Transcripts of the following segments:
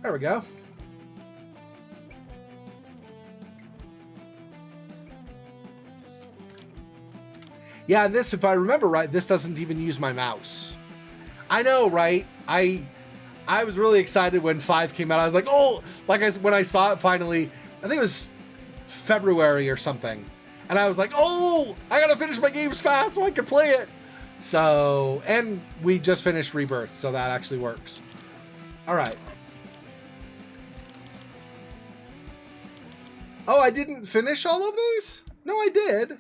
There we go. Yeah, and this, if I remember right, this doesn't even use my mouse. I know, right? I was really excited when 5 came out. I was like, oh, when I saw it finally, I think it was February or something. And I was like, oh, I gotta finish my games fast so I can play it. So, and we just finished Rebirth, so that actually works. All right. Oh, I didn't finish all of these? No, I did.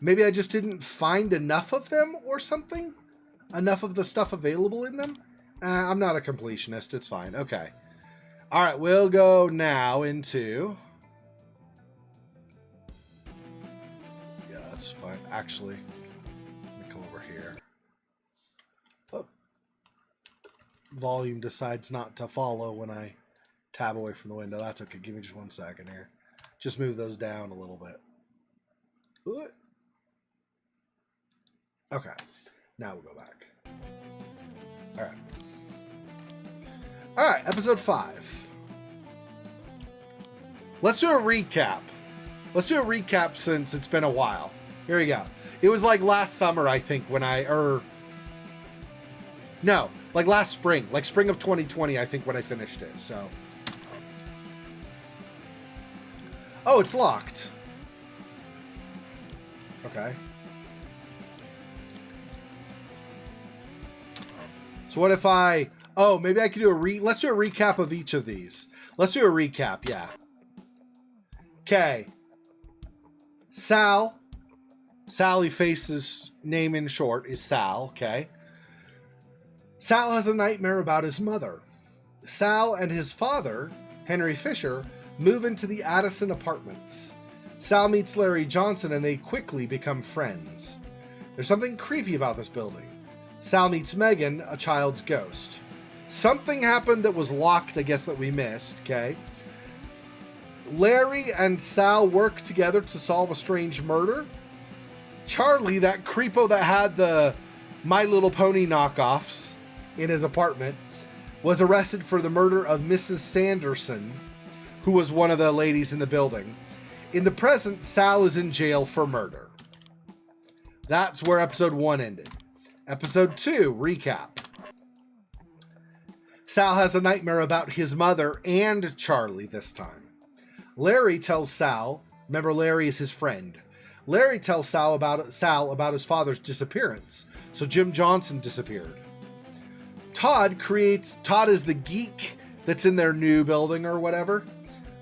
Maybe I just didn't find enough of them or something? Enough of the stuff available in them? I'm not a completionist. It's fine. Okay. All right, we'll go now into... Yeah, that's fine. Actually, let me come over here. Oh. Volume decides not to follow when I tab away from the window. That's okay. Give me just 1 second here. Just move those down a little bit. Ooh. Okay, now we'll go back. All right, episode 5. Let's do a recap. Let's do a recap since it's been a while. Here we go. It was like last summer, I think, when no, like last spring, like spring of 2020, I think, when I finished it, so. Oh, it's locked. Okay. So what if oh, maybe I could do let's do a recap of each of these. Let's do a recap, yeah. Okay. Sally Face's name in short is Sal, okay. Sal has a nightmare about his mother. Sal and his father, Henry Fisher, move into the Addison apartments. Sal meets Larry Johnson and they quickly become friends. There's something creepy about this building. Sal meets Megan, a child's ghost. Something happened that was locked, I guess, that we missed, okay? Larry and Sal work together to solve a strange murder. Charlie, that creepo that had the My Little Pony knockoffs in his apartment, was arrested for the murder of Mrs. Sanderson, who was one of the ladies in the building. In the present, Sal is in jail for murder. That's where episode 1 ended. Episode 2, recap. Sal has a nightmare about his mother and Charlie this time. Larry tells Sal, remember Larry is his friend. Larry tells Sal about his father's disappearance. So Jim Johnson disappeared. Todd is the geek that's in their new building or whatever.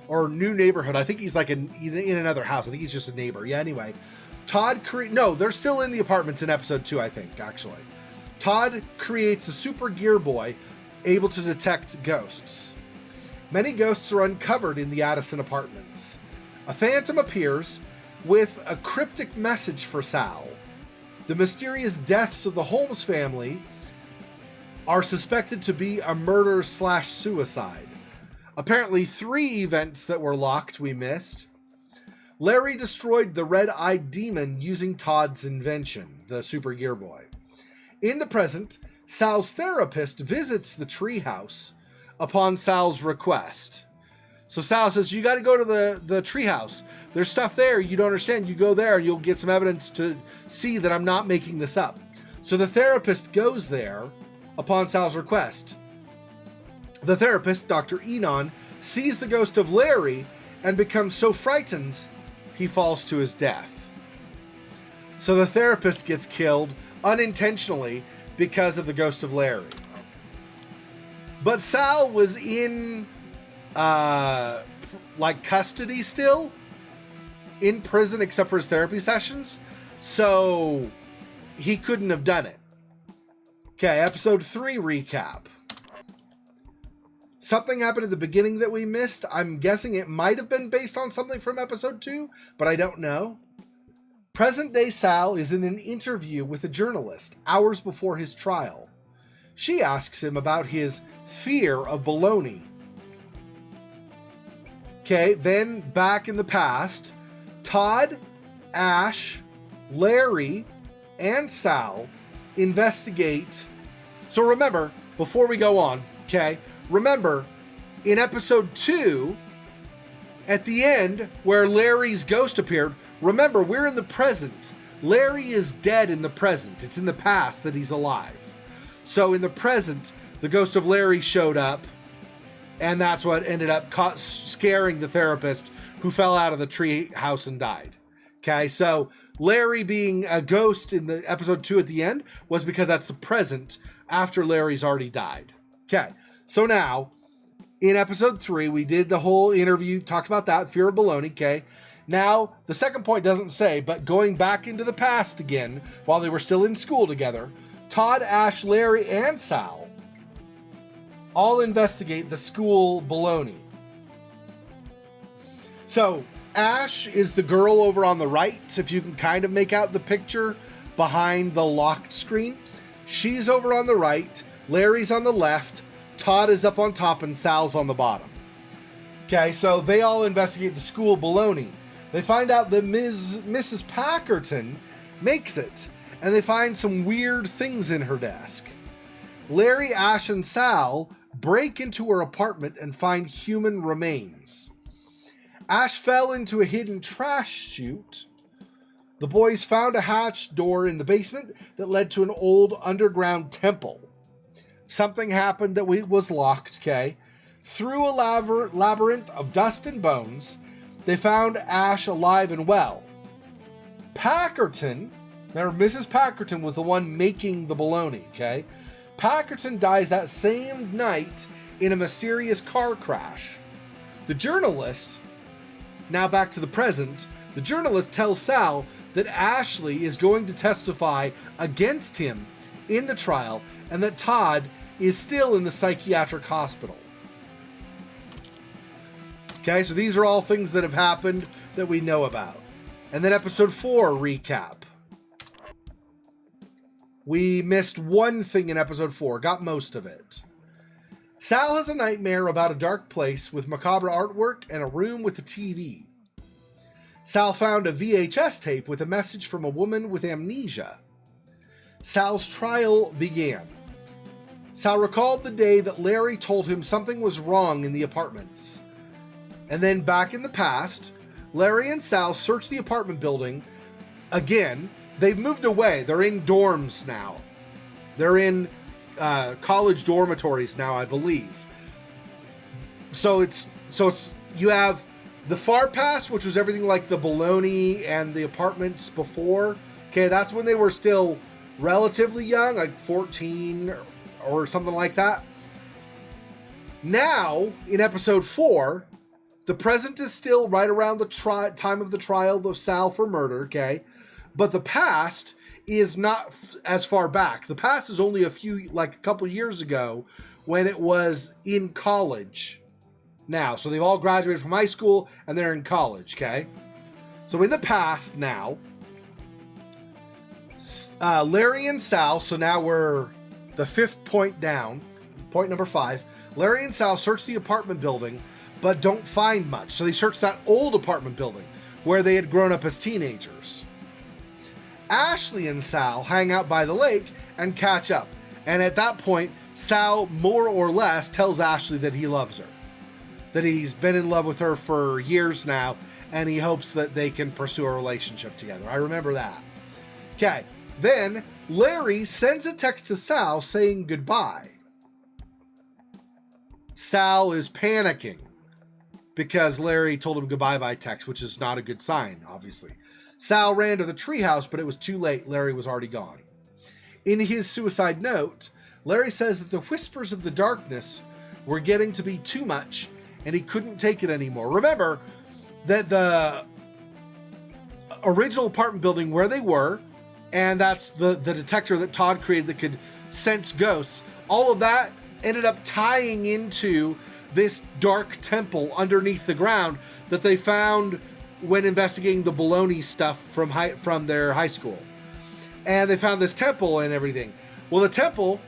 Or new neighborhood. I think he's like in another house. I think he's just a neighbor. Yeah, anyway. No, they're still in the apartments in episode 2, I think, actually. Todd creates a super gear boy able to detect ghosts. Many ghosts are uncovered in the Addison apartments. A phantom appears with a cryptic message for Sal. The mysterious deaths of the Holmes family are suspected to be a murder/suicide. Apparently 3 events that were locked we missed. Larry destroyed the red-eyed demon using Todd's invention, the Super Gear Boy. In the present, Sal's therapist visits the treehouse upon Sal's request. So Sal says, you got to go to the treehouse. There's stuff there you don't understand. You go there and you'll get some evidence to see that I'm not making this up. So the therapist goes there upon Sal's request. The therapist, Dr. Enon, sees the ghost of Larry and becomes so frightened he falls to his death. So the therapist gets killed unintentionally because of the ghost of Larry. But Sal was in custody still, in prison except for his therapy sessions, so he couldn't have done it. Okay, episode 3 recap. Something happened at the beginning that we missed. I'm guessing it might have been based on something from episode 2, but I don't know. Present-day Sal is in an interview with a journalist hours before his trial. She asks him about his fear of baloney. Okay, then back in the past, Todd, Ash, Larry, and Sal investigate. So remember, before we go on, Okay, remember, in episode 2, at the end, where Larry's ghost appeared, remember, we're in the present. Larry is dead in the present. It's in the past that he's alive. So in the present, the ghost of Larry showed up, and that's what ended up scaring the therapist who fell out of the tree house and died. Okay, so Larry being a ghost in the episode 2 at the end was because that's the present after Larry's already died. Okay, so now, in episode 3, we did the whole interview, talked about that, fear of baloney, okay? Now, the second point doesn't say, but going back into the past again, while they were still in school together, Todd, Ash, Larry, and Sal all investigate the school baloney. So, Ash is the girl over on the right, if you can kind of make out the picture behind the locked screen. She's over on the right, Larry's on the left, Todd is up on top, and Sal's on the bottom. Okay, so they all investigate the school baloney. They find out that Mrs. Packerton makes it, and they find some weird things in her desk. Larry, Ash, and Sal break into her apartment and find human remains. Ash fell into a hidden trash chute. The boys found a hatched door in the basement that led to an old underground temple. Something happened that was locked, okay? Through a labyrinth of dust and bones, they found Ash alive and well. Packerton, remember Mrs. Packerton was the one making the baloney, okay? Packerton dies that same night in a mysterious car crash. The journalist, now back to the present, the journalist tells Sal that Ashley is going to testify against him in the trial and that Todd is still in the psychiatric hospital. Okay, so these are all things that have happened that we know about. And then episode 4 recap. We missed one thing in episode 4, got most of it. Sal has a nightmare about a dark place with macabre artwork and a room with a TV. Sal found a VHS tape with a message from a woman with amnesia. Sal's trial began. Sal recalled the day that Larry told him something was wrong in the apartments. And then back in the past, Larry and Sal searched the apartment building. Again, they've moved away. They're in dorms now. They're in college dormitories now, I believe. So it's you have the far past, which was everything like the baloney and the apartments before. Okay, that's when they were still relatively young, like 14 or something like that. Now, in episode 4, the present is still right around the time of the trial of Sal for murder, okay? But the past is not as far back. The past is only a couple years ago when it was in college now. So they've all graduated from high school and they're in college, okay? So in the past now, Larry and Sal, so now we're the 5th point down, point number 5. Larry and Sal search the apartment building, but don't find much. So they search that old apartment building where they had grown up as teenagers. Ashley and Sal hang out by the lake and catch up. And at that point, Sal more or less tells Ashley that he loves her. That he's been in love with her for years now, and he hopes that they can pursue a relationship together. I remember that. Okay, then Larry sends a text to Sal saying goodbye. Sal is panicking because Larry told him goodbye by text, which is not a good sign, obviously. Sal ran to the treehouse, but it was too late. Larry was already gone. In his suicide note, Larry says that the whispers of the darkness were getting to be too much, and he couldn't take it anymore. Remember that the original apartment building where they were, and that's the detector that Todd created that could sense ghosts, all of that ended up tying into this dark temple underneath the ground that they found when investigating the baloney stuff from their high school. And they found this temple and everything. Well, the temple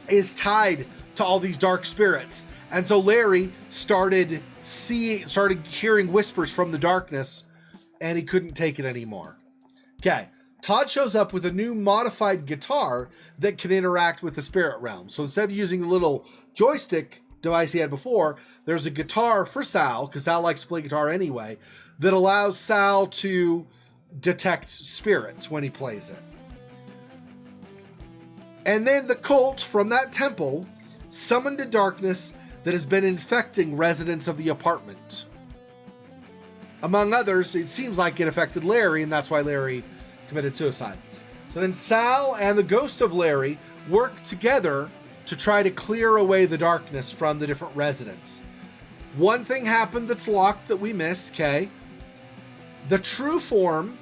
is tied to all these dark spirits. And so Larry started hearing whispers from the darkness, and he couldn't take it anymore. Okay, Todd shows up with a new modified guitar that can interact with the spirit realm. So instead of using the little joystick device he had before, there's a guitar for Sal, because Sal likes to play guitar anyway, that allows Sal to detect spirits when he plays it. And then the cult from that temple summoned a darkness that has been infecting residents of the apartment. Among others, it seems like it affected Larry, and that's why Larry committed suicide. So then Sal and the ghost of Larry work together to try to clear away the darkness from the different residents. One thing happened that's locked that we missed, okay? The true form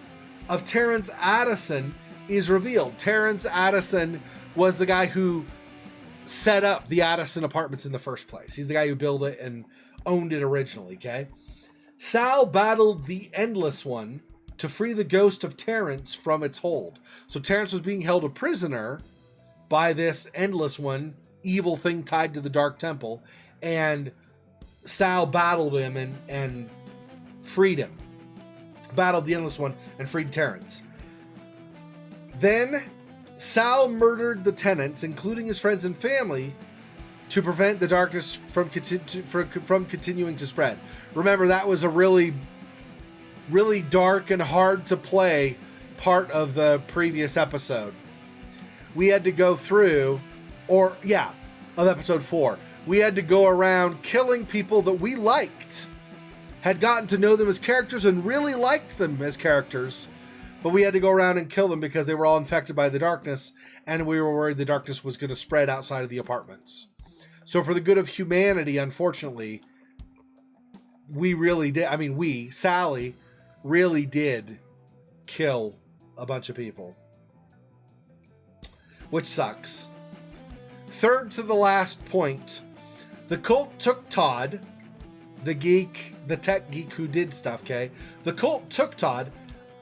of Terrence Addison is revealed. Terrence Addison was the guy who set up the Addison apartments in the first place. He's the guy who built it and owned it originally, okay? Sal battled the Endless One to free the ghost of Terrence from its hold. So Terrence was being held a prisoner by this Endless One, evil thing tied to the Dark Temple, and Sal battled him and freed him. Battled the Endless One and freed Terrence. Then Sal murdered the tenants, including his friends and family, to prevent the darkness from continuing to spread. Remember, that was a really, really dark and hard to play part of the previous episode. We had to go through, of episode 4. We had to go around killing people that we liked, had gotten to know them as characters and really liked them as characters, but we had to go around and kill them because they were all infected by the darkness, and we were worried the darkness was going to spread outside of the apartments. So for the good of humanity, unfortunately, Sally really did kill a bunch of people. Which sucks. Third to the last point, the cult took Todd, the tech geek who did stuff, okay? The cult took Todd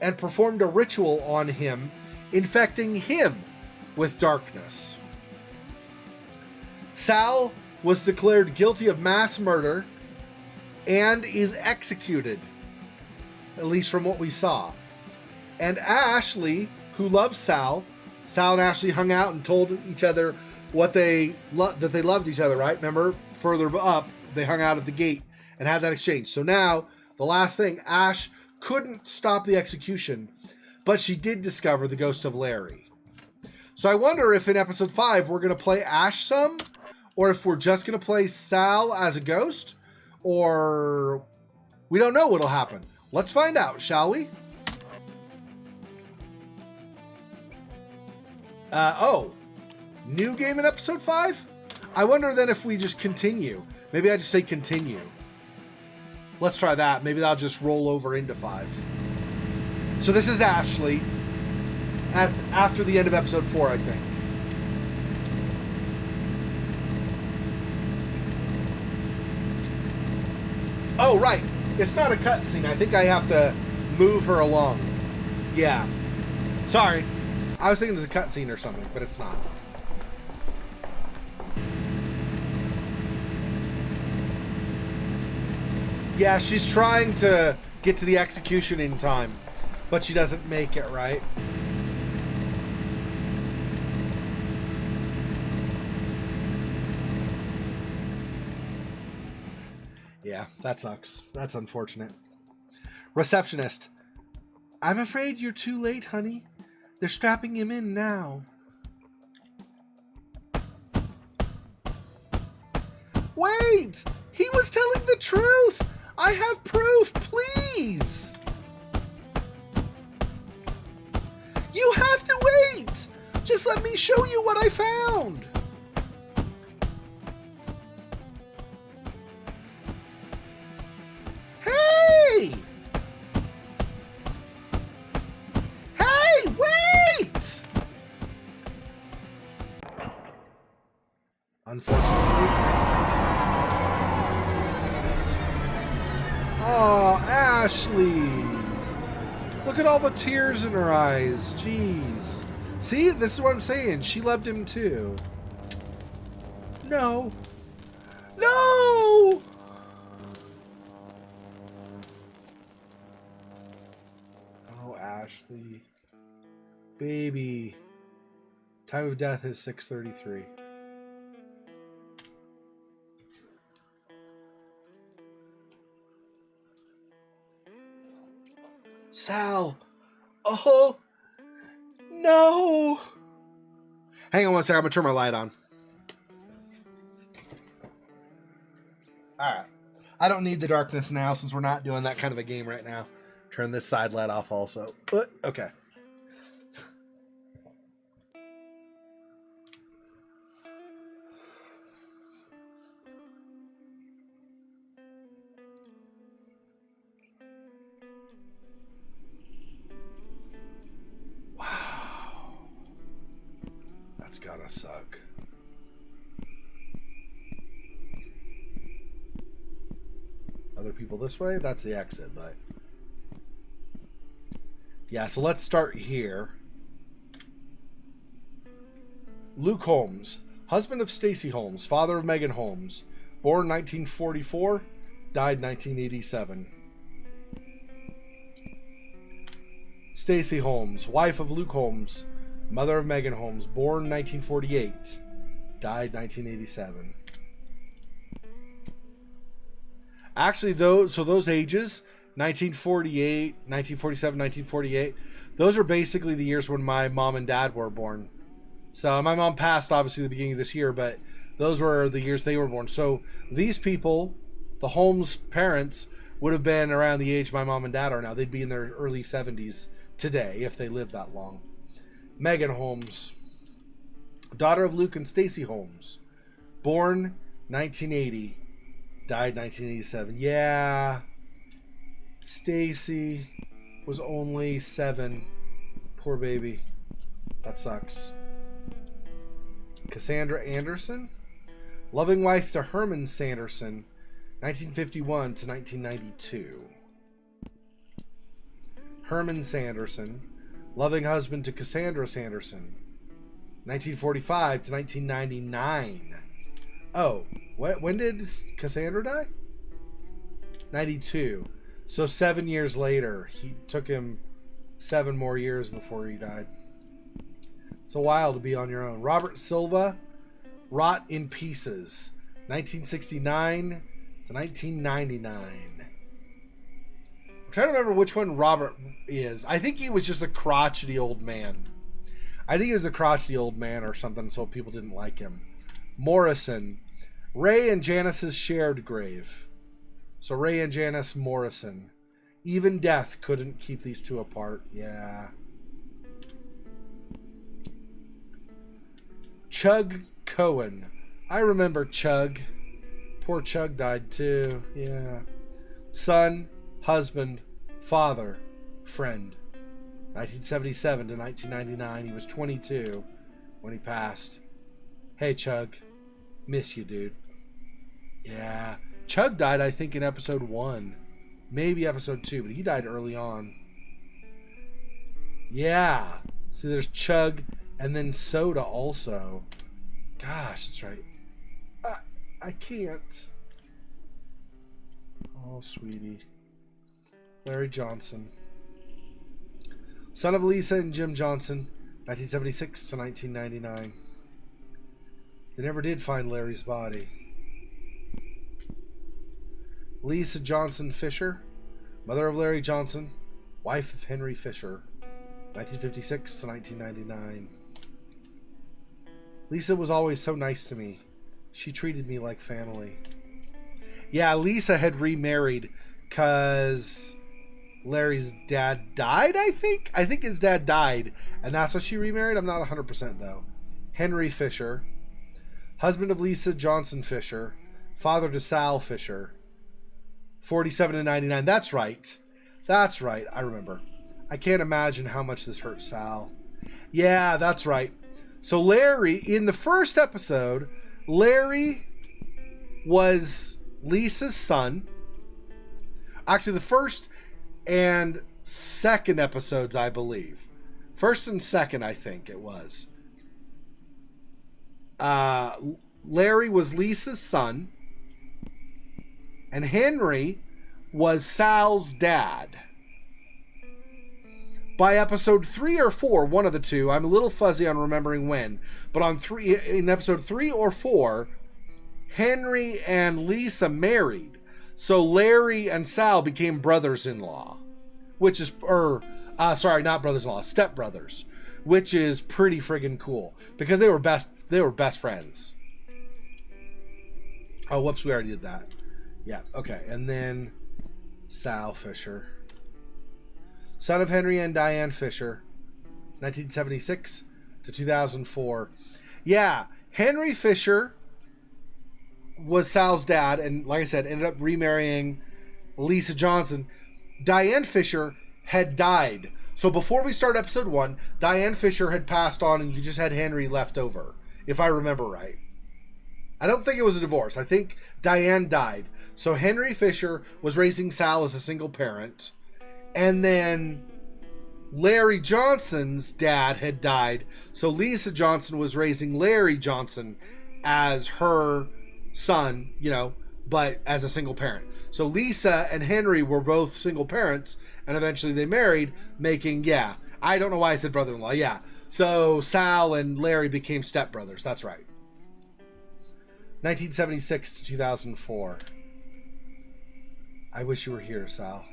and performed a ritual on him, infecting him with darkness. Sal was declared guilty of mass murder and is executed, at least from what we saw. And Ashley, who loves Sal and Ashley hung out and told each other that they loved each other, right? Remember, further up, they hung out at the gate and had that exchange. So now, the last thing, Ash couldn't stop the execution, but she did discover the ghost of Larry. So I wonder if in episode 5 we're going to play Ash some, or if we're just going to play Sal as a ghost, or we don't know what'll happen. Let's find out, shall we? New game in episode 5? I wonder then if we just continue. Maybe I just say continue. Let's try that. Maybe that'll just roll over into 5. So this is Ashley after the end of episode 4, I think. Oh, right. It's not a cutscene. I think I have to move her along. Yeah. Sorry. I was thinking it was a cutscene or something, but it's not. Yeah, she's trying to get to the execution in time, but she doesn't make it, right? Yeah, that sucks. That's unfortunate. Receptionist. I'm afraid you're too late, honey. They're strapping him in now. Wait! He was telling the truth! I have proof, please! You have to wait! Just let me show you what I found! Hey! Hey, wait! Unfortunately. Oh, Ashley! Look at all the tears in her eyes. Jeez. See, this is what I'm saying. She loved him too. No. No! Oh, Ashley. baby. Time of death is 6:33. Sal. Oh, no. Hang on one second. I'm going to turn my light on. All right. I don't need the darkness now since we're not doing that kind of a game right now. Turn this side light off also. Okay. Wow. That's gotta suck. Other people this way? That's the exit, but... yeah, so let's start here. Luke Holmes, husband of Stacy Holmes, father of Megan Holmes, born 1944, died 1987. Stacy Holmes, wife of Luke Holmes, mother of Megan Holmes, born 1948, died 1987. Actually, those ages, 1948, 1947, 1948, those are basically the years when my mom and dad were born. So my mom passed, obviously, the beginning of this year, but those were the years they were born. So these people, the Holmes parents, would have been around the age my mom and dad are now. They'd be in their early 70s today if they lived that long. Megan Holmes, daughter of Luke and Stacy Holmes, born 1980, died 1987. Yeah, Stacy was only 7. Poor baby. That sucks. Cassandra Anderson, loving wife to Herman Sanderson, 1951 to 1992. Herman Sanderson, loving husband to Cassandra Sanderson, 1945 to 1999. Oh, when did Cassandra die? 92. So 7 years later. He took him 7 more years before he died. It's a while to be on your own. Robert Silva, rot in pieces, 1969 to 1999. I'm trying to remember which one Robert is. I think he was just a crotchety old man. I think he was a crotchety old man or something, so people didn't like him. Morrison, Ray and Janice's shared grave. So Ray and Janice Morrison. Even death couldn't keep these two apart. Yeah. Chug Cohen. I remember Chug. Poor Chug died too. Yeah. Son, husband, father, friend. 1977 to 1999. He was 22 when he passed. Hey, Chug. Miss you, dude. Yeah. Chug died, I think, in episode 1. Maybe episode 2, but he died early on. Yeah. See, there's Chug and then Soda also. Gosh, that's right. I can't. Oh, sweetie. Larry Johnson. Son of Lisa and Jim Johnson, 1976 to 1999. They never did find Larry's body. Lisa Johnson Fisher, mother of Larry Johnson, wife of Henry Fisher, 1956 to 1999. Lisa was always so nice to me. She treated me like family. Yeah, Lisa had remarried because Larry's dad died, I think. I think his dad died, and that's why she remarried. I'm not 100% though. Henry Fisher, husband of Lisa Johnson Fisher, father to Sal Fisher, 47 to 99. That's right. That's right. I remember. I can't imagine how much this hurt Sal. Yeah, that's right. So Larry, in the first episode, Larry was Lisa's son. Actually, the first and second episodes, I believe. First and second, I think it was. Larry was Lisa's son. And Henry was Sal's dad. By episode 3 or 4, one of the two, I'm a little fuzzy on remembering when, but in episode 3 or 4, Henry and Lisa married. So Larry and Sal became brothers-in-law, which is, not brothers-in-law, stepbrothers, which is pretty friggin' cool because they were best friends. Oh, whoops, we already did that. Yeah, okay. And then Sal Fisher, son of Henry and Diane Fisher, 1976 to 2004. Yeah, Henry Fisher was Sal's dad, and like I said, ended up remarrying Lisa Johnson. Diane Fisher had died. So before we start episode 1, Diane Fisher had passed on and you just had Henry left over, if I remember right. I don't think it was a divorce. I think Diane died. So Henry Fisher was raising Sal as a single parent. And then Larry Johnson's dad had died. So Lisa Johnson was raising Larry Johnson as her son, but as a single parent. So Lisa and Henry were both single parents, and eventually they married, making, I don't know why I said brother-in-law, So Sal and Larry became stepbrothers, that's right. 1976 to 2004. I wish you were here, Sal.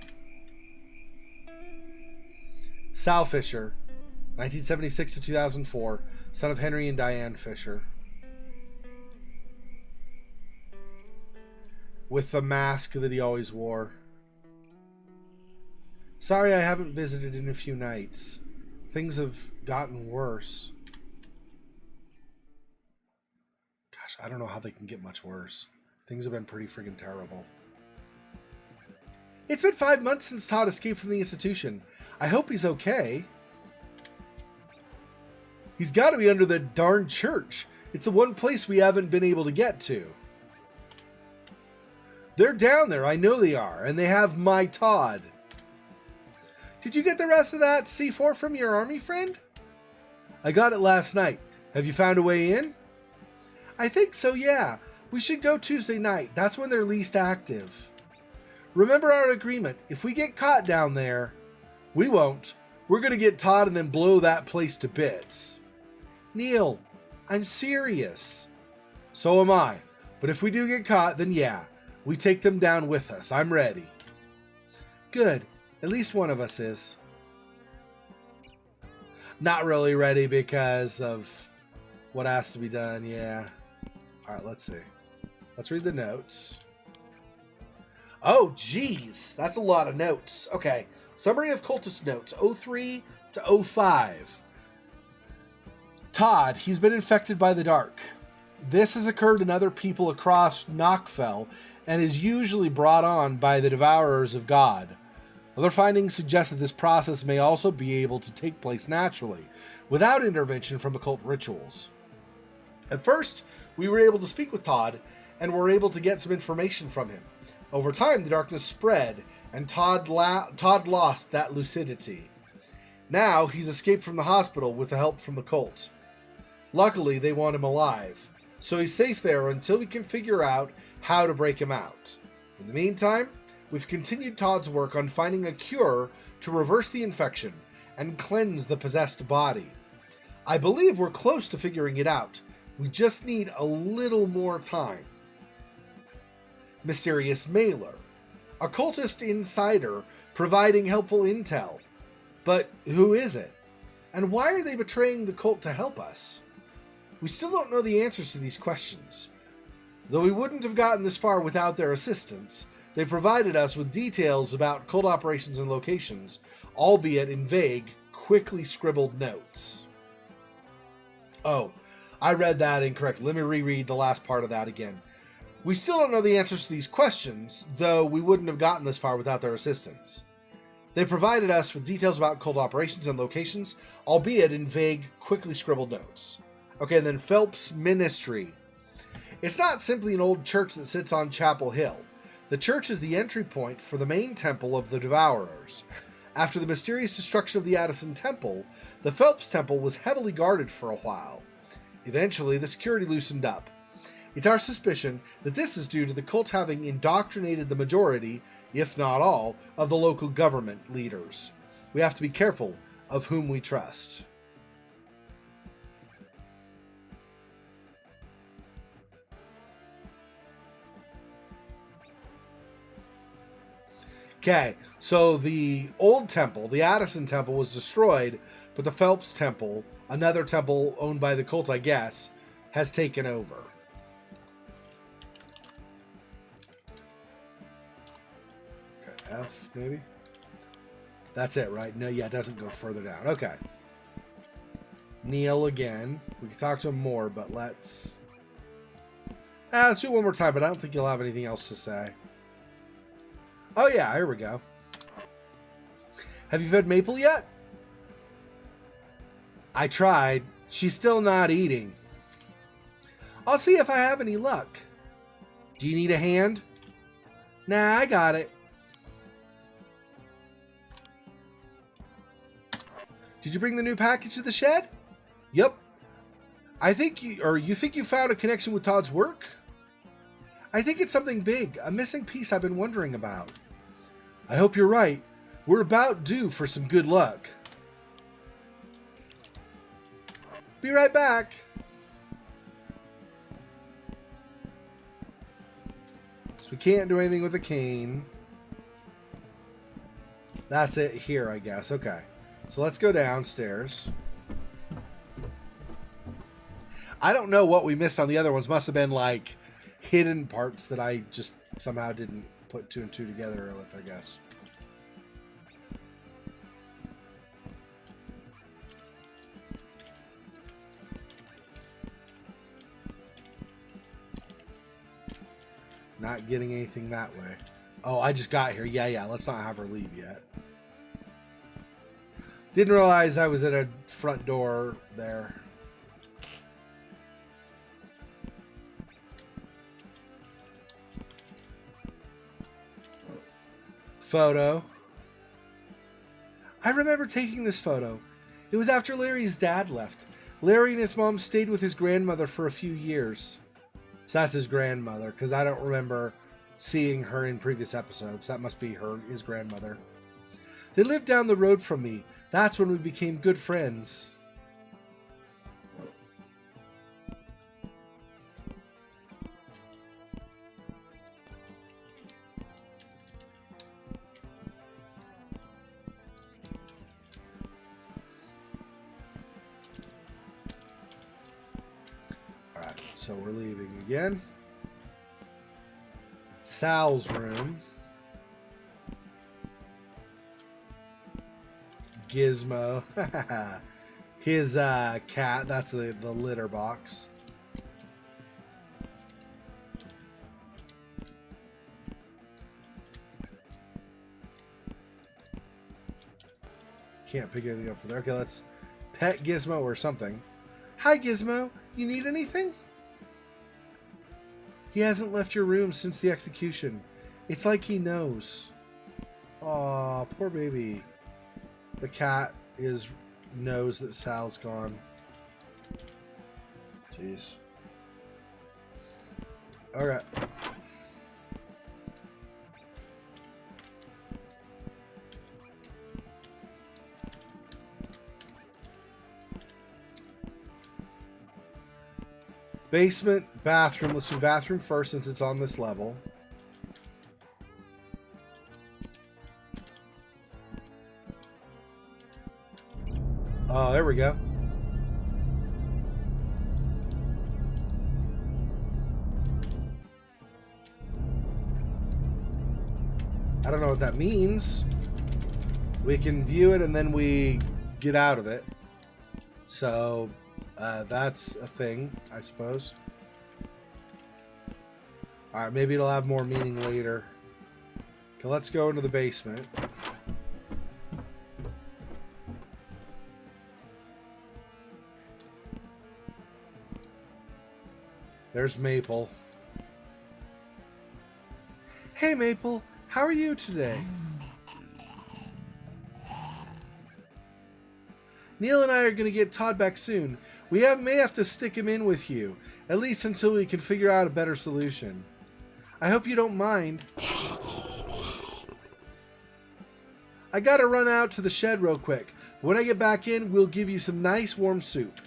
Sal Fisher, 1976 to 2004, son of Henry and Diane Fisher. With the mask that he always wore. Sorry I haven't visited in a few nights. Things have gotten worse. Gosh, I don't know how they can get much worse. Things have been pretty friggin' terrible. It's been 5 months since Todd escaped from the institution. I hope he's okay. He's got to be under the darn church. It's the one place we haven't been able to get to. They're down there, I know they are, and they have my Todd. Did you get the rest of that C4 from your army friend? I got it last night. Have you found a way in? I think so, yeah. We should go Tuesday night. That's when they're least active. Remember our agreement. If we get caught down there, we won't. We're going to get Todd and then blow that place to bits. Neil, I'm serious. So am I. But if we do get caught, then we take them down with us. I'm ready. Good. At least one of us is. Not really ready because of what has to be done, Alright, let's see. Let's read the notes. Oh, geez. That's a lot of notes. Okay. Summary of Cultist Notes, 03 to 05. Todd, he's been infected by the dark. This has occurred in other people across Knockfell and is usually brought on by the Devourers of God. Other findings suggest that this process may also be able to take place naturally, without intervention from occult rituals. At first, we were able to speak with Todd, and were able to get some information from him. Over time, the darkness spread, and Todd lost that lucidity. Now, he's escaped from the hospital with the help from the cult. Luckily, they want him alive, so he's safe there until we can figure out how to break him out. In the meantime, we've continued Todd's work on finding a cure to reverse the infection and cleanse the possessed body. I believe we're close to figuring it out. We just need a little more time. Mysterious mailer. Occultist insider providing helpful intel. But who is it? And why are they betraying the cult to help us? We still don't know the answers to these questions. Though we wouldn't have gotten this far without their assistance, they provided us with details about cult operations and locations, albeit in vague, quickly scribbled notes. Oh, I read that incorrectly. Let me reread the last part of that again. We still don't know the answers to these questions, though we wouldn't have gotten this far without their assistance. They provided us with details about cult operations and locations, albeit in vague, quickly scribbled notes. Okay, and then Phelps Ministry. It's not simply an old church that sits on Chapel Hill. The church is the entry point for the main temple of the Devourers. After the mysterious destruction of the Addison Temple, the Phelps Temple was heavily guarded for a while. Eventually, the security loosened up. It's our suspicion that this is due to the cult having indoctrinated the majority, if not all, of the local government leaders. We have to be careful of whom we trust. Okay, so the old temple, the Addison temple, was destroyed, but the Phelps temple, another temple owned by the cult, I guess, has taken over. Okay, F, maybe? That's it, right? No, yeah, it doesn't go further down. Okay. Neil again. We can talk to him more, but let's do it one more time, but I don't think you'll have anything else to say. Oh yeah, here we go. Have you fed Maple yet? I tried. She's still not eating. I'll see if I have any luck. Do you need a hand? Nah, I got it. Did you bring the new package to the shed? Yep. You think you found a connection with Todd's work? I think it's something big, a missing piece I've been wondering about. I hope you're right. We're about due for some good luck. Be right back. So we can't do anything with a cane. That's it here, I guess. Okay. So let's go downstairs. I don't know what we missed on the other ones. Must have been like hidden parts that I just somehow didn't put two and two together with, I guess. Not getting anything that way. Oh, I just got here. Yeah. Let's not have her leave yet. Didn't realize I was at a front door there. Photo. I remember taking this photo. It was after Larry's dad left. Larry and his mom stayed with his grandmother for a few years. So that's his grandmother, because I don't remember seeing her in previous episodes. That must be his grandmother. They lived down the road from me. That's when we became good friends. Alright, so we're leaving again. Sal's room. Gizmo. His cat. That's the litter box. Can't pick anything up from there. Okay, let's pet Gizmo or something. Hi, Gizmo. You need anything? He hasn't left your room since the execution. It's like he knows. Aw, poor baby. The cat knows that Sal's gone. Jeez. Okay. Basement, bathroom. Let's do bathroom first since it's on this level. Oh, there we go. I don't know what that means. We can view it and then we get out of it. So, that's a thing, I suppose. Alright, maybe it'll have more meaning later. Okay, let's go into the basement. There's Maple. Hey, Maple. How are you today? Neil and I are going to get Todd back soon. We may have to stick him in with you, at least until we can figure out a better solution. I hope you don't mind. I gotta run out to the shed real quick. When I get back in, we'll give you some nice warm soup.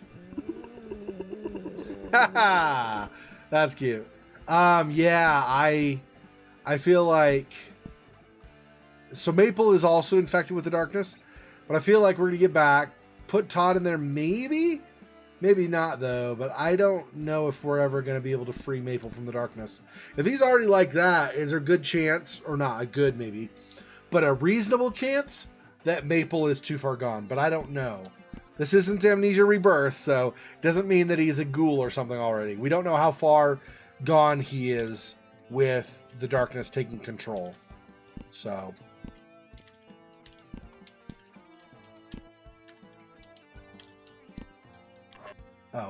Haha, that's cute. Yeah, I feel like, so Maple is also infected with the darkness, but I feel like we're gonna get back, put Todd in there, maybe not though, but I don't know if we're ever gonna be able to free Maple from the darkness. If he's already like that, is there a good chance, or not a good maybe, but a reasonable chance that Maple is too far gone? But I don't know. This isn't Amnesia Rebirth, so it doesn't mean that he's a ghoul or something already. We don't know how far gone he is with the darkness taking control. So.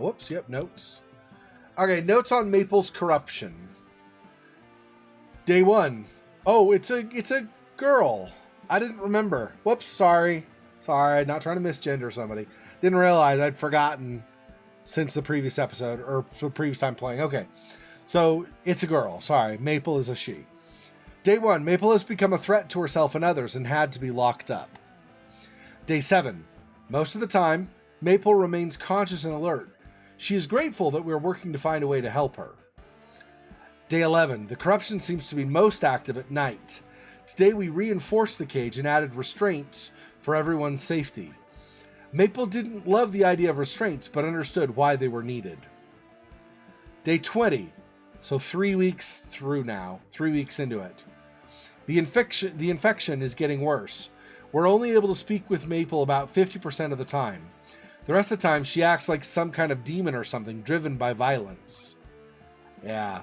Whoops, yep, notes. Okay, notes on Maple's corruption. Day 1. Oh, it's a girl. I didn't remember. Whoops, sorry. Sorry, not trying to misgender somebody. Didn't realize I'd forgotten since the previous episode, or for the previous time playing. Okay, so it's a girl. Sorry, Maple is a she. Day 1, Maple has become a threat to herself and others and had to be locked up. Day 7, most of the time, Maple remains conscious and alert. She is grateful that we are working to find a way to help her. Day 11, the corruption seems to be most active at night. Today we reinforced the cage and added restraints for everyone's safety. Maple didn't love the idea of restraints, but understood why they were needed. Day 20, so 3 weeks through now, 3 weeks into it. The infection is getting worse. We're only able to speak with Maple about 50% of the time. The rest of the time, she acts like some kind of demon or something, driven by violence. Yeah.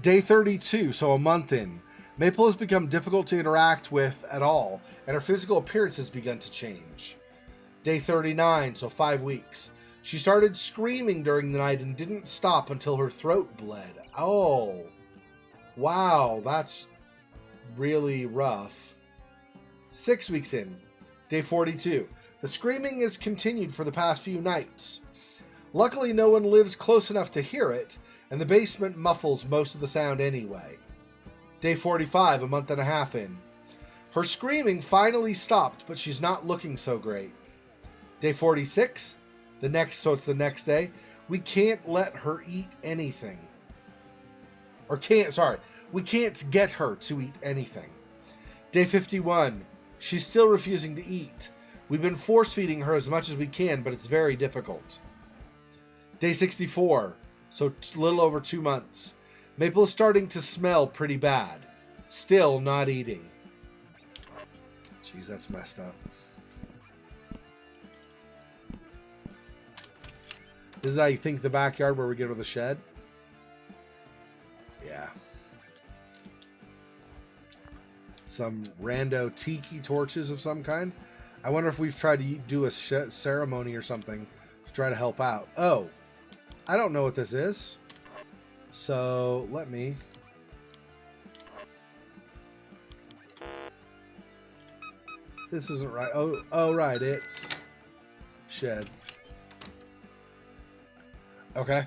Day 32, so a month in. Maple has become difficult to interact with at all, and her physical appearance has begun to change. Day 39, so 5 weeks. She started screaming during the night and didn't stop until her throat bled. Oh. Wow, that's really rough. 6 weeks in. Day 42. The screaming has continued for the past few nights. Luckily, no one lives close enough to hear it, and the basement muffles most of the sound anyway. Day 45, a month and a half in. Her screaming finally stopped, but she's not looking so great. Day 46, it's the next day. We can't let her eat anything. We can't get her to eat anything. Day 51, she's still refusing to eat. We've been force-feeding her as much as we can, but it's very difficult. Day 64, so a little over 2 months. Maple is starting to smell pretty bad. Still not eating. Jeez, that's messed up. This is how you think the backyard where we get to the shed? Yeah. Some rando tiki torches of some kind. I wonder if we've tried to do a ceremony or something to try to help out. Oh, I don't know what this is. So let me. This isn't right. Oh, right. It's shed. Okay.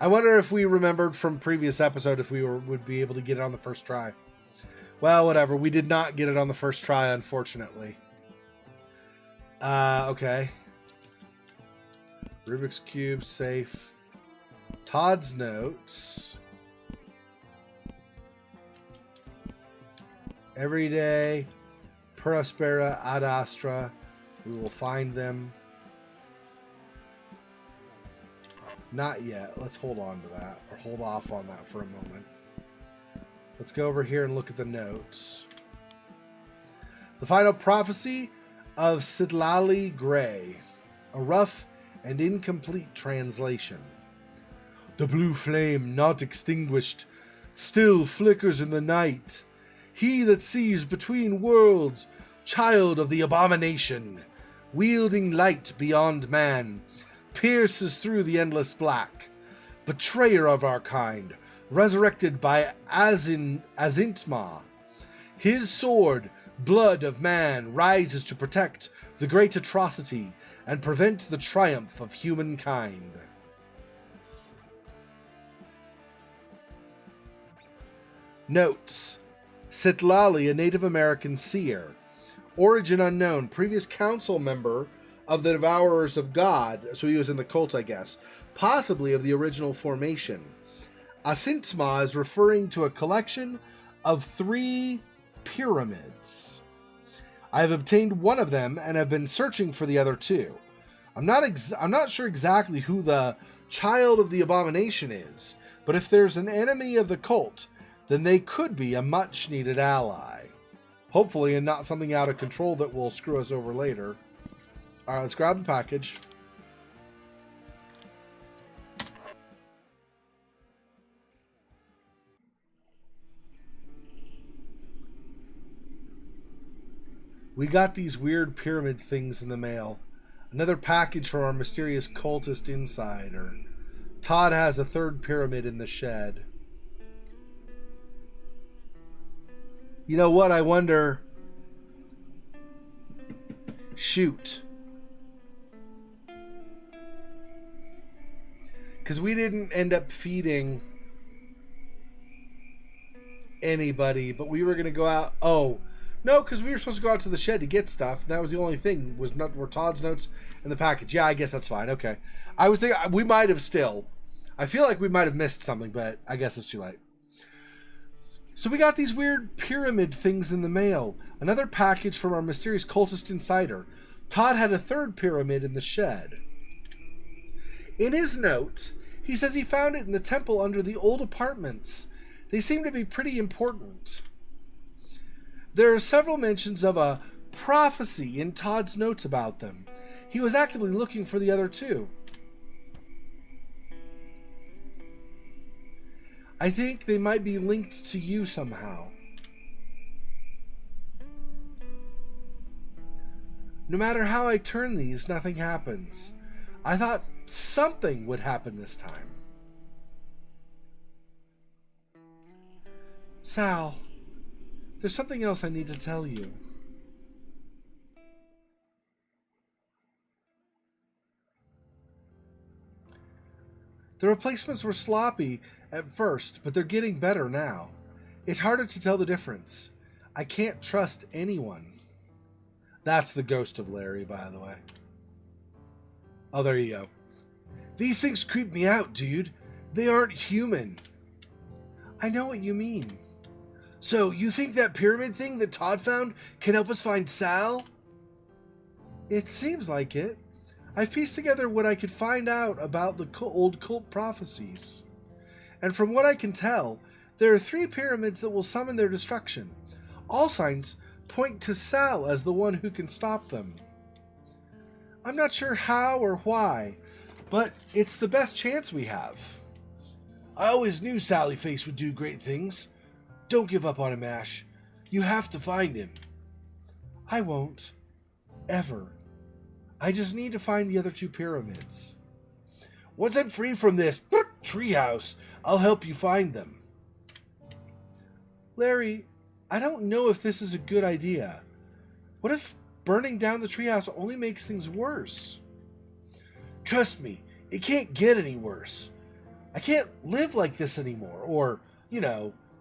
I wonder if we remembered from previous episode if we would be able to get it on the first try. Well, whatever. We did not get it on the first try, unfortunately. Okay. Rubik's Cube, safe. Todds Notes. Every day. Prospera ad astra. We will find them. Not yet. Let's hold on to that. Or hold off on that for a moment. Let's go over here and look at the notes. The final prophecy of Sidlali Gray. A rough and incomplete translation. The blue flame, not extinguished, still flickers in the night. He that sees between worlds, child of the abomination, wielding light beyond man, pierces through the endless black. Betrayer of our kind, resurrected by Azintma. His sword, blood of man, rises to protect the great atrocity and prevent the triumph of humankind. Notes. Sitlali, a Native American seer. Origin unknown. Previous council member of the Devourers of God. So he was in the cult, I guess. Possibly of the original formation. Asintsma is referring to a collection of 3 pyramids. I have obtained one of them and have been searching for the other 2. I'm not sure exactly who the child of the abomination is, but if there's an enemy of the cult, then they could be a much-needed ally. Hopefully, and not something out of control that will screw us over later. All right, let's grab the package. We got these weird pyramid things in the mail. Another package from our mysterious cultist insider. Todd has a 3rd pyramid in the shed. You know what? I wonder... Shoot. Because we didn't end up feeding anybody, but we were going to go out... Oh, no, because we were supposed to go out to the shed to get stuff. And that was the only thing, were Todds Notes in the package. Yeah, I guess that's fine. Okay. I was thinking, we might have still... I feel like we might have missed something, but I guess it's too late. So we got these weird pyramid things in the mail. Another package from our mysterious cultist insider. Todd had a 3rd pyramid in the shed. In his notes, he says he found it in the temple under the old apartments. They seem to be pretty important. There are several mentions of a prophecy in Todd's notes about them. He was actively looking for the other 2. I think they might be linked to you somehow. No matter how I turn these, nothing happens. I thought something would happen this time. Sal, there's something else I need to tell you. The replacements were sloppy at first, but they're getting better now. It's harder to tell the difference. I can't trust anyone. That's the ghost of Larry, by the way. Oh, there you go. These things creep me out, dude. They aren't human. I know what you mean. So, you think that pyramid thing that Todd found can help us find Sal? It seems like it. I've pieced together what I could find out about the old cult prophecies. And from what I can tell, there are 3 pyramids that will summon their destruction. All signs point to Sal as the one who can stop them. I'm not sure how or why, but it's the best chance we have. I always knew Sally Face would do great things. Don't give up on him, Ash. You have to find him. I won't. Ever. I just need to find the other 2 pyramids. Once I'm free from this treehouse, I'll help you find them. Larry, I don't know if this is a good idea. What if burning down the treehouse only makes things worse? Trust me, it can't get any worse. I can't live like this anymore. Or,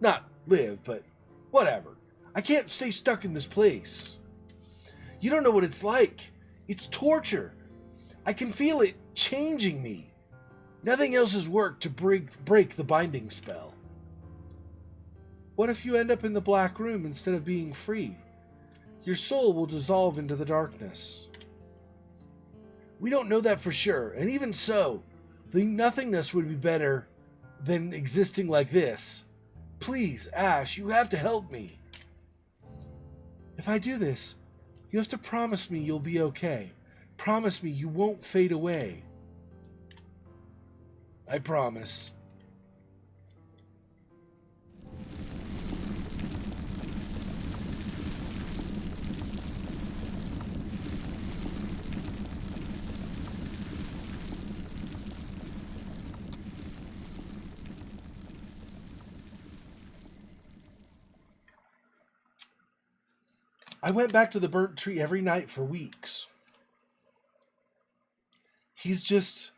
not live, but whatever. I can't stay stuck in this place. You don't know what it's like. It's torture. I can feel it changing me. Nothing else has worked to break the binding spell. What if you end up in the black room instead of being free? Your soul will dissolve into the darkness. We don't know that for sure, and even so, the nothingness would be better than existing like this. Please, Ash, you have to help me. If I do this, you have to promise me you'll be okay. Promise me you won't fade away. I promise. I went back to the burnt tree every night for weeks. He's just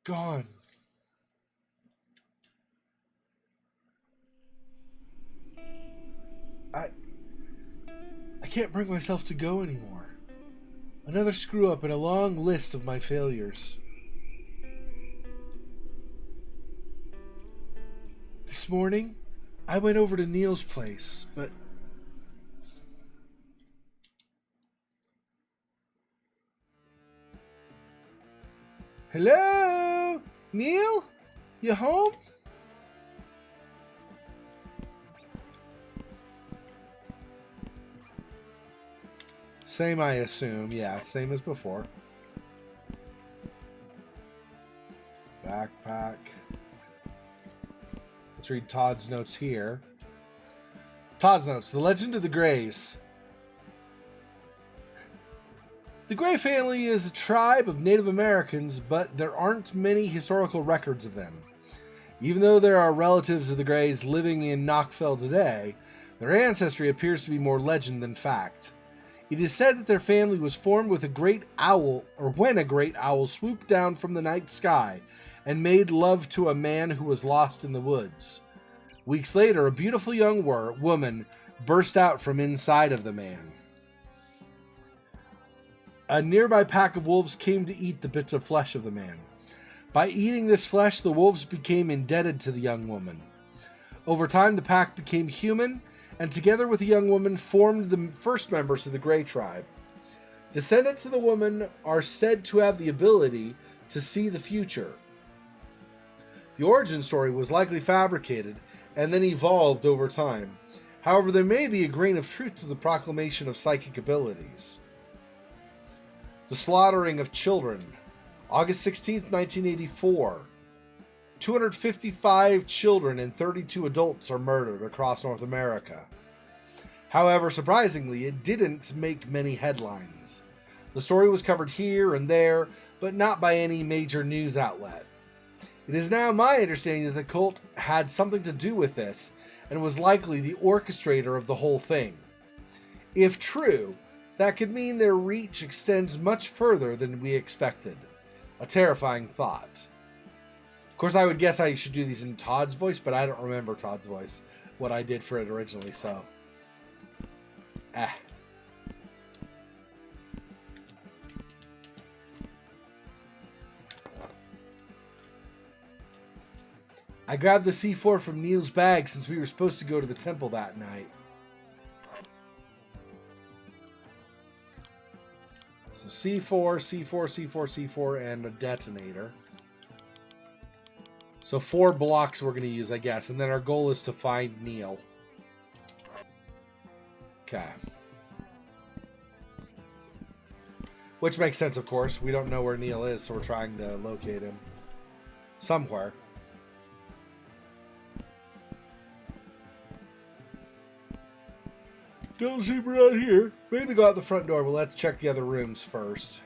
gone. I can't bring myself to go anymore. Another screw-up in a long list of my failures. This morning, I went over to Neil's place, but... Hello? Neil? You home? Same, I assume. Yeah, same as before. Backpack. Let's read Todds Notes here. Todds Notes, The Legend of the Greys. The Grey family is a tribe of Native Americans, but there aren't many historical records of them. Even though there are relatives of the Greys living in Knockfell today, their ancestry appears to be more legend than fact. It is said that their family was formed with a great owl, or when a great owl swooped down from the night sky and made love to a man who was lost in the woods. Weeks later, a beautiful young woman burst out from inside of the man. A nearby pack of wolves came to eat the bits of flesh of the man. By eating this flesh, the wolves became indebted to the young woman. Over time, the pack became human, and together with the young woman formed the first members of the Grey tribe. Descendants of the woman are said to have the ability to see the future. The origin story was likely fabricated and then evolved over time. However, there may be a grain of truth to the proclamation of psychic abilities. The slaughtering of children. August 16th, 1984. 255 children and 32 adults are murdered across North America. However, surprisingly, it didn't make many headlines. The story was covered here and there, but not by any major news outlet. It is now my understanding that the cult had something to do with this, and was likely the orchestrator of the whole thing. If true, that could mean their reach extends much further than we expected. A terrifying thought. Of course, I would guess I should do these in Todd's voice, but I don't remember Todd's voice, what I did for it originally, so... I grabbed the C4 from Neil's bag since we were supposed to go to the temple that night. So C4, C4, C4, C4, and a detonator. So 4 blocks we're going to use, I guess. And then our goal is to find Neil. Okay. Which makes sense, of course. We don't know where Neil is, so we're trying to locate him. Somewhere. Don't see him around here. Maybe go out the front door, but let's check the other rooms first.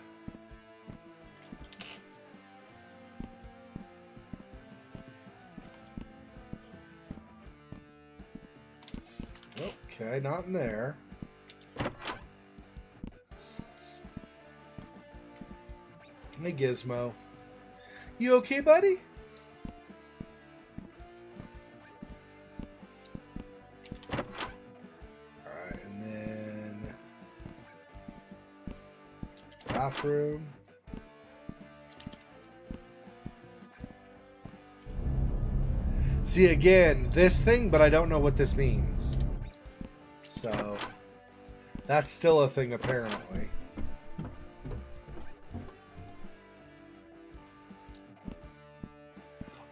Okay, not in there. Hey, Gizmo. You okay, buddy? Alright, and then... bathroom. See, again, this thing, but I don't know what this means. So, that's still a thing, apparently.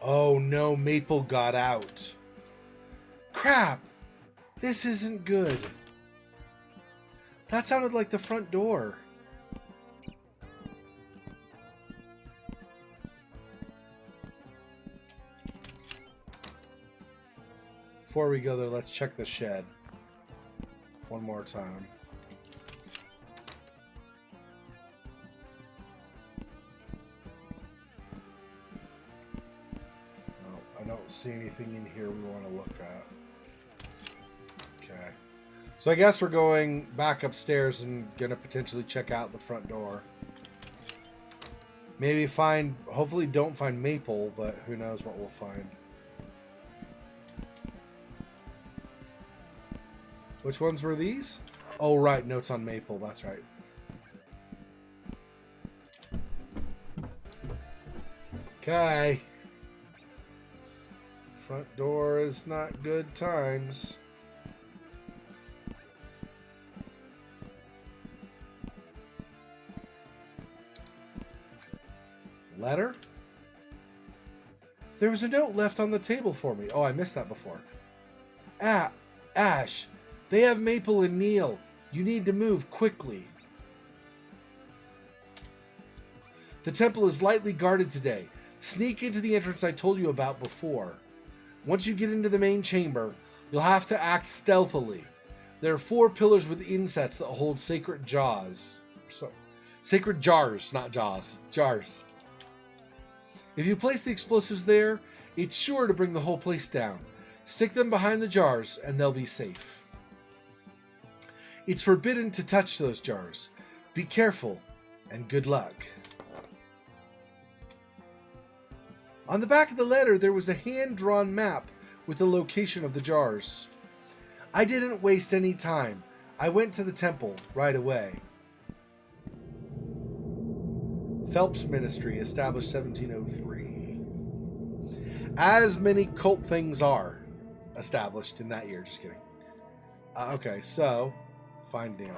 Oh no, Maple got out. Crap! This isn't good. That sounded like the front door. Before we go there, let's check the shed. One more time. No, I don't see anything in here we want to look at. Okay. So I guess we're going back upstairs and gonna potentially check out the front door. Maybe find, hopefully don't find Maple, but who knows what we'll find. Which ones were these? Oh, right. Notes on maple. That's right. Okay. Front door is not good times. Letter? There was a note left on the table for me. Oh, I missed that before. Ash, they have Maple and Neil. You need to move quickly. The temple is lightly guarded today. Sneak into the entrance I told you about before. Once you get into the main chamber, you'll have to act stealthily. There are 4 pillars with insets that hold sacred jars. Sacred jars, not jaws. Jars. If you place the explosives there, it's sure to bring the whole place down. Stick them behind the jars, and they'll be safe. It's forbidden to touch those jars. Be careful, and good luck. On the back of the letter, there was a hand-drawn map with the location of the jars. I didn't waste any time. I went to the temple right away. Phelps Ministry, established 1703. As many cult things are established in that year. Just kidding. Okay, so find Neil.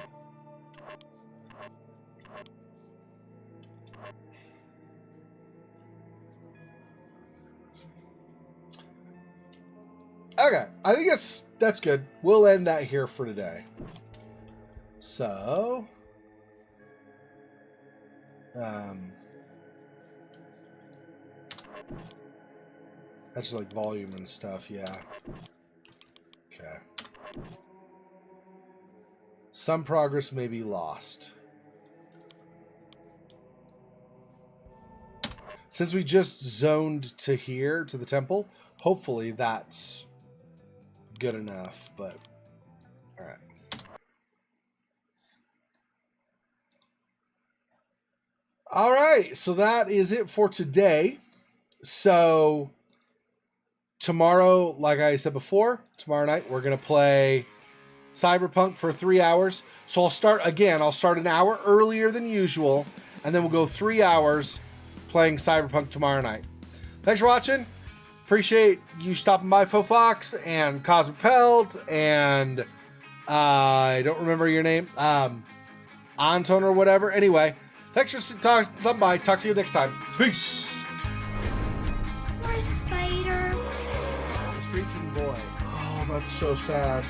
Okay, I think that's good. We'll end that here for today. So, that's like volume and stuff, yeah. Okay. Some progress may be lost. Since we just zoned to here, to the temple, hopefully that's good enough, but alright. Alright, so that is it for today. So tomorrow, like I said before, tomorrow night we're going to play Cyberpunk for 3 hours. So I'll start an hour earlier than usual, and then we'll go 3 hours playing Cyberpunk tomorrow night. Thanks for watching. Appreciate you stopping by, Fofox and Cosmic Pelt, and I don't remember your name, Anton or whatever. Anyway, thanks for stopping by. Talk to you next time. Peace. Poor spider. This freaking boy. Oh, that's so sad.